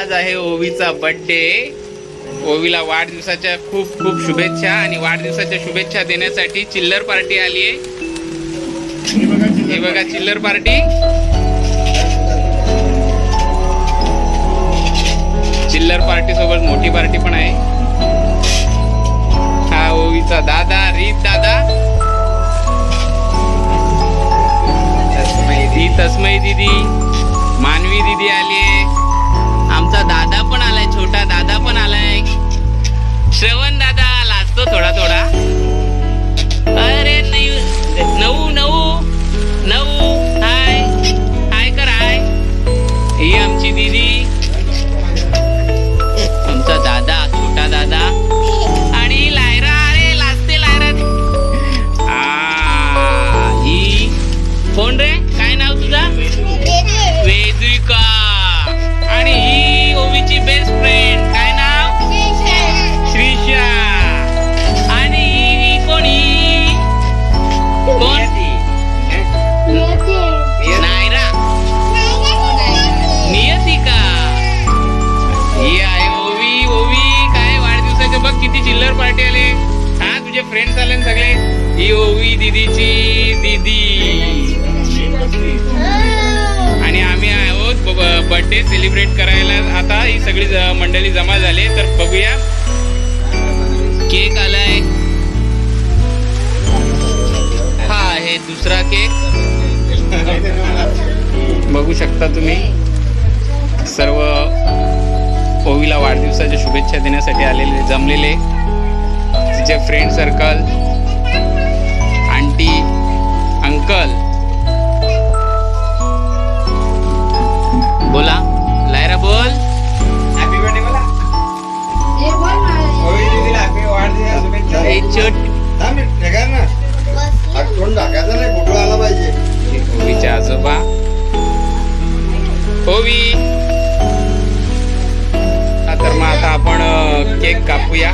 आज आहे ओवीचा बर्थडे. ओवीला वाढदिवसाच्या खूप खूप शुभेच्छा. आणि वाढदिवसाच्या शुभेच्छा देण्यासाठी चिल्लर पार्टी आली आहे. हे बघा चिल्लर पार्टी. चिल्लर पार्टी सोबत मोठी पार्टी पण आहे. हा ओवीचा दादा रीत दादा, ही तस्मयी दीदी, मानवी दीदी आली आहे. आमचा दादा पण आलाय, छोटा दादा पण आलाय. श्रवण दादा लाजतो थोडा थोडा. अरे नाही नऊ नऊ नऊ हाय हाय कर हाय. ही आमची दीदी, आमचा दादा छोटा दादा. आणि लायरा, अरे लाजते लायरा. ही कोण रे, काय नाव तुझा? वेदिका. आणि ही ओवीची बेस्ट फ्रेंड, काय नाव? श्रीषा. आणि ही कोणी कोण? नायरा, नियतिका. ही आहे ओवी. ओवी काय वाढदिवसाचे बघ किती चिल्लर पार्टी आले. हा तुझे फ्रेंड्स आले ना सगळे. ही ओवी दीदीची दीदी. आणि आम्ही आहोत बर्थडे सेलिब्रेट करायला. आता ही सगळी मंडळी जमा झाली. तर बघूया, केक आलाय. हा आहे दुसरा केक. बघू शकता तुम्ही. सर्व ओवीला वाढदिवसाच्या शुभेच्छा देण्यासाठी आलेले जमलेले तिचे फ्रेंड सर्कल, आंटी, अंकल. बोला लायरा, बोल हॅपी बर्थडे. बोला ओवी दीदीला हॅपी वाढदिवसाच्या शुभेच्छा. हे छोट तोंड ढाकायचं नाही, फोटो आला पाहिजे. ओवीचे आजोबा. ओवी, तर मग आता आपण केक कापूया.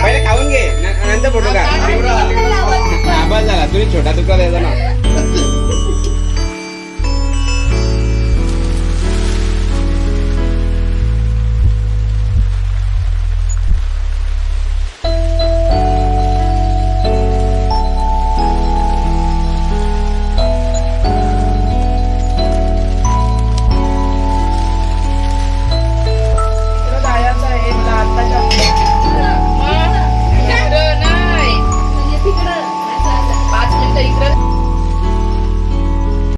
पहिले खाऊन घे, नंतर फोटो काढ. आवाज झाला, तुम्ही छोटा तुकडा द्यायचा ना.